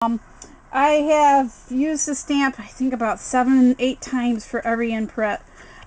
I have used the stamp, I think, about 7-8 times for every inprint.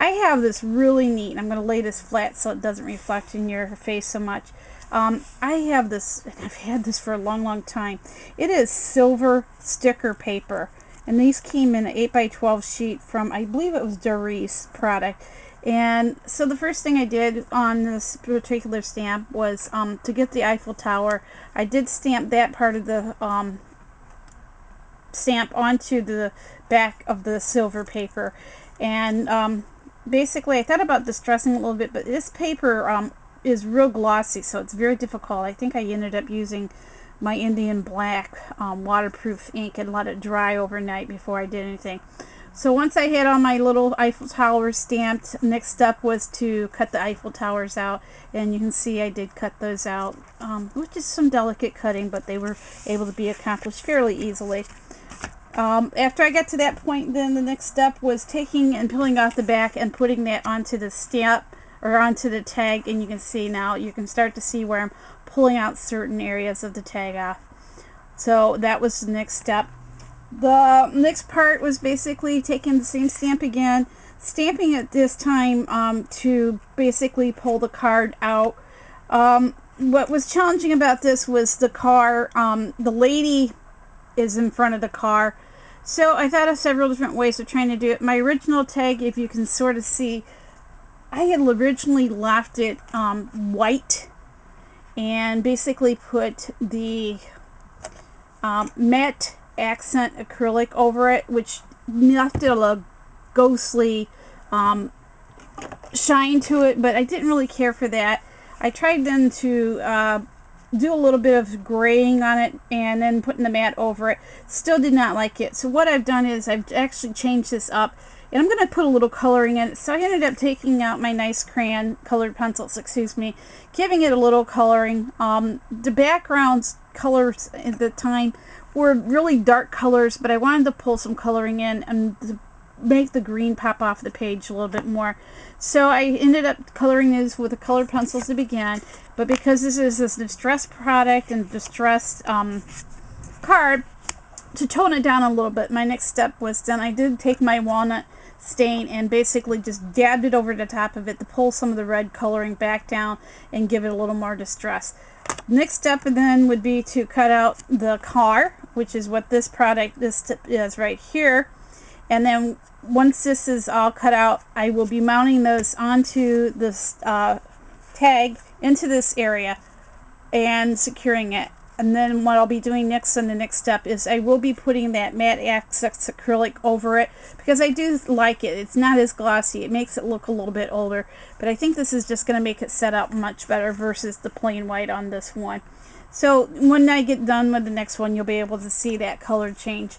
I have this really neat, I'm going to lay this flat so it doesn't reflect in your face so much. I have this, and I've had this for a long time. It is silver sticker paper, and these came in an 8x12 sheet from, I believe it was Doris product. And so the first thing I did on this particular stamp was to get the Eiffel Tower. I did stamp that part of the stamp onto the back of the silver paper, and basically I thought about distressing a little bit, but this paper is real glossy, so it's very difficult. I think I ended up using my Indian black waterproof ink and let it dry overnight before I did anything. So once I had all my little Eiffel Towers stamped, next step was to cut the Eiffel Towers out, and you can see I did cut those out, which is some delicate cutting, but they were able to be accomplished fairly easily. After I got to that point, then the next step was taking and peeling off the back and putting that onto the stamp, or onto the tag, and you can see now, you can start to see where I'm pulling out certain areas of the tag off. So that was the next step. The next part was basically taking the same stamp again, stamping it this time to basically pull the card out. What was challenging about this was the car. The lady is in front of the car, so I thought of several different ways of trying to do it. My original tag, if you can sort of see, I had originally left it white and basically put the matte accent acrylic over it, which left it a ghostly shine to it, but I didn't really care for that. I tried then to do a little bit of graying on it and then putting the matte over it. Still did not like it. So what I've done is I've actually changed this up, and I'm going to put a little coloring in it. So I ended up taking out my nice crayon colored pencils, giving it a little coloring. The background's colors at the time were really dark colors, but I wanted to pull some coloring in and to make the green pop off the page a little bit more. So I ended up coloring these with the colored pencils to begin, but because this is this distressed product and distressed card, to tone it down a little bit, my next step was then I did take my walnut stain and basically just dabbed it over the top of it to pull some of the red coloring back down and give it a little more distress. Next step then would be to cut out the car, which is what this product is right here. And then once this is all cut out, I will be mounting those onto this tag into this area and securing it. And then what I'll be doing next in the next step is I will be putting that matte accents acrylic over it, because I do like it. It's not as glossy. It makes it look a little bit older, but I think this is just going to make it set up much better versus the plain white on this one. So when I get done with the next one, you'll be able to see that color change.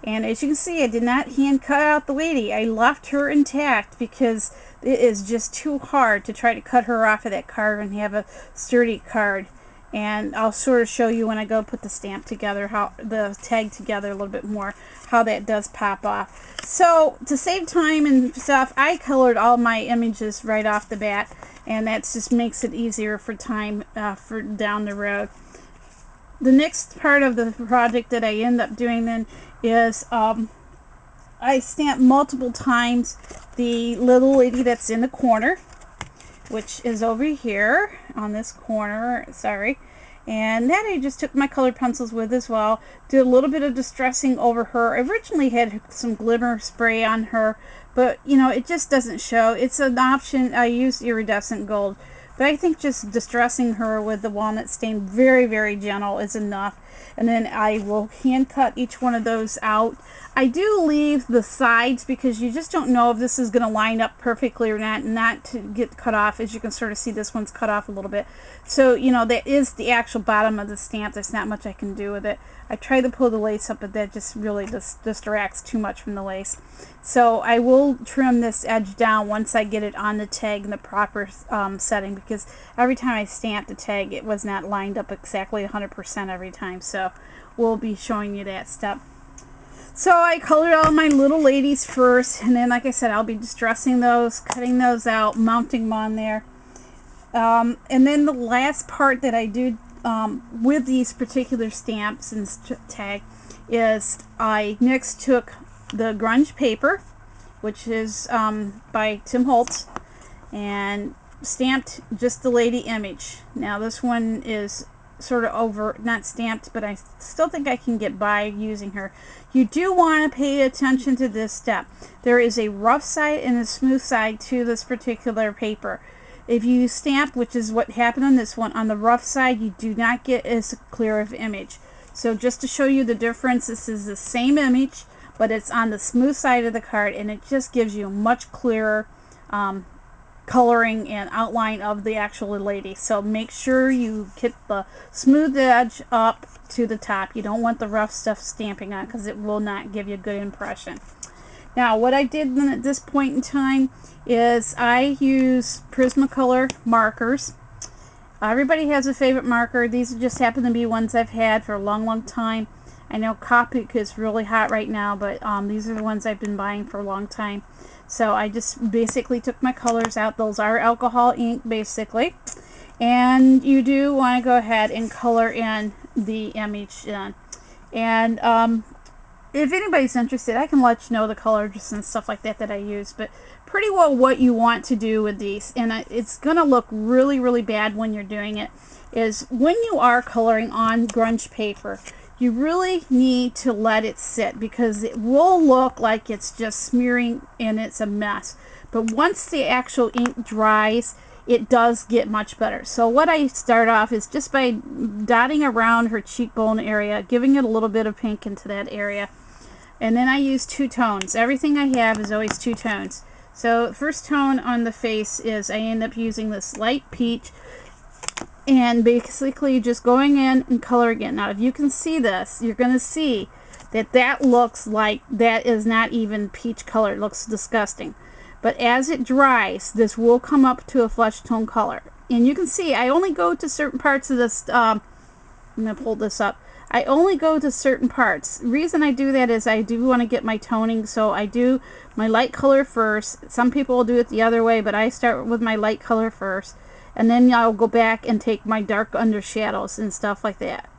And as you can see, I did not hand cut out the lady. I left her intact because it is just too hard to try to cut her off of that card and have a sturdy card. And I'll sort of show you when I go put the stamp together, how the tag together a little bit more, how that does pop off. So to save time and stuff, I colored all my images right off the bat, and that just makes it easier for time for down the road. The next part of the project that I end up doing then is I stamp multiple times the little lady that's in the corner, which is over here on this corner, sorry. And that I just took my colored pencils with as well. Did a little bit of distressing over her. I originally had some glimmer spray on her, but you know, it just doesn't show. It's an option. I use iridescent gold, but I think just distressing her with the walnut stain very gentle is enough. And then I will hand cut each one of those out. I do leave the sides because you just don't know if this is going to line up perfectly or not to get cut off. As you can sort of see, this one's cut off a little bit. So, you know, that is the actual bottom of the stamp. There's not much I can do with it. I try to pull the lace up, but that just really distracts too much from the lace. So I will trim this edge down once I get it on the tag in the proper setting, because every time I stamped the tag, it was not lined up exactly 100% every time. So we'll be showing you that step. So I colored all my little ladies first, and then, like I said, I'll be distressing those, cutting those out, mounting them on there. And then the last part that I do with these particular stamps and tag is I next took the grunge paper, which is by Tim Holtz, and stamped just the lady image. Now this one is sort of over, not stamped, but I still think I can get by using her. You do want to pay attention to this step. There is a rough side and a smooth side to this particular paper. If you stamp, which is what happened on this one, on the rough side, you do not get as clear of image. So just to show you the difference, this is the same image, but it's on the smooth side of the card, and it just gives you a much clearer coloring and outline of the actual lady. So make sure you get the smooth edge up to the top. You don't want the rough stuff stamping on, because it will not give you a good impression. Now what I did then at this point in time is I use Prismacolor markers. Everybody has a favorite marker. These just happen to be ones I've had for a long time. I know Copic is really hot right now, but these are the ones I've been buying for a long time. So I just basically took my colors out. Those are alcohol ink, basically. And you do want to go ahead and color in the image in. And if anybody's interested, I can let you know the colors and stuff like that that I use. But pretty well what you want to do with these, and it's going to look really, really bad when you're doing it, is when you are coloring on grunge paper, you really need to let it sit, because it will look like it's just smearing and it's a mess. But once the actual ink dries, it does get much better. So what I start off is just by dotting around her cheekbone area, giving it a little bit of pink into that area. And then I use two tones. Everything I have is always two tones. So first tone on the face is, I end up using this light peach, and basically just going in and coloring it. Now if you can see this, you're going to see that that looks like that is not even peach color. It looks disgusting. But as it dries, this will come up to a flesh tone color. And you can see I only go to certain parts of this. I'm going to pull this up. I only go to certain parts. The reason I do that is I do want to get my toning, so I do my light color first. Some people will do it the other way, but I start with my light color first, and then I'll go back and take my dark under shadows and stuff like that.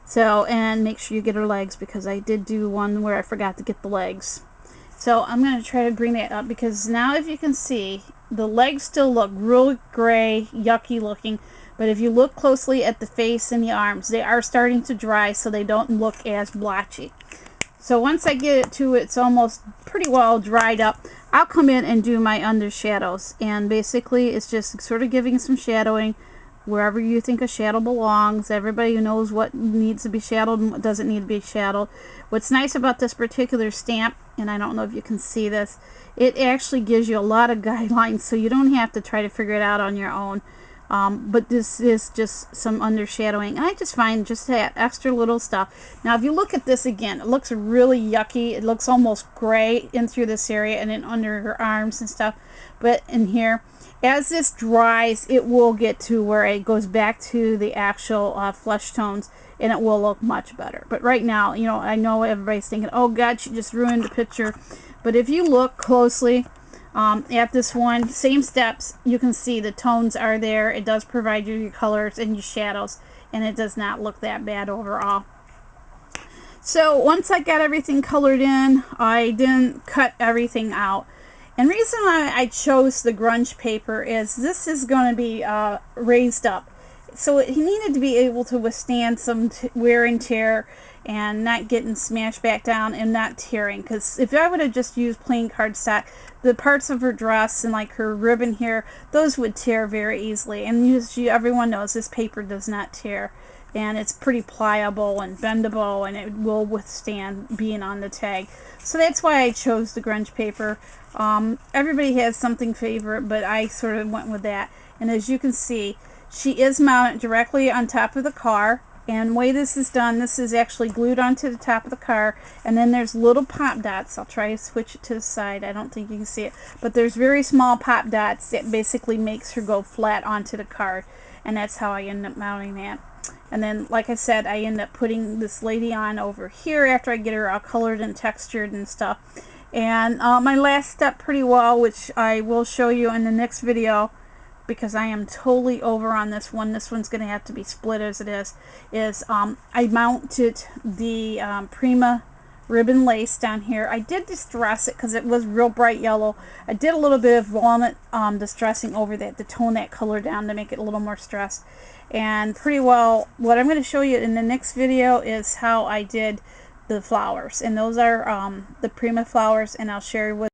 So, and make sure you get her legs, because I did do one where I forgot to get the legs. So I'm going to try to bring that up, because now if you can see, the legs still look really gray, yucky looking. But if you look closely at the face and the arms, they are starting to dry, so they don't look as blotchy. So once I get it to it's almost pretty well dried up, I'll come in and do my under shadows. And basically it's just sort of giving some shadowing wherever you think a shadow belongs. Everybody knows what needs to be shadowed and what doesn't need to be shadowed. What's nice about this particular stamp, and I don't know if you can see this, it actually gives you a lot of guidelines, so you don't have to try to figure it out on your own. But this is just some undershadowing, and I just find just that extra little stuff. Now if you look at this again, it looks really yucky. It looks almost gray in through this area and then under her arms and stuff. But in here, as this dries, it will get to where it goes back to the actual flesh tones, and it will look much better. But right now, you know, I know everybody's thinking, oh God, she just ruined the picture. But if you look closely at this one, same steps, you can see the tones are there. It does provide you your colors and your shadows, and it does not look that bad overall. So once I got everything colored in, I didn't cut everything out. And the reason why I chose the grunge paper is this is going to be raised up. So it needed to be able to withstand some wear and tear and not getting smashed back down and not tearing. Because if I would have just used plain cardstock, the parts of her dress and like her ribbon here, those would tear very easily. And everyone knows this paper does not tear. And it's pretty pliable and bendable, and it will withstand being on the tag. So that's why I chose the grunge paper. Everybody has something favorite, but I sort of went with that. And as you can see, she is mounted directly on top of the car. And the way this is done, this is actually glued onto the top of the car. And then there's little pop dots. I'll try to switch it to the side. I don't think you can see it. But there's very small pop dots that basically makes her go flat onto the card. And that's how I end up mounting that. And then, like I said, I end up putting this lady on over here after I get her all colored and textured and stuff. And my last step pretty well, which I will show you in the next video, because I am totally over on this one. This one's going to have to be split as it is I mounted the Prima ribbon lace down here. I did distress it because it was real bright yellow. I did a little bit of walnut distressing over that to tone that color down to make it a little more stressed. And pretty well, what I'm going to show you in the next video is how I did the flowers. And those are the Prima flowers, and I'll share with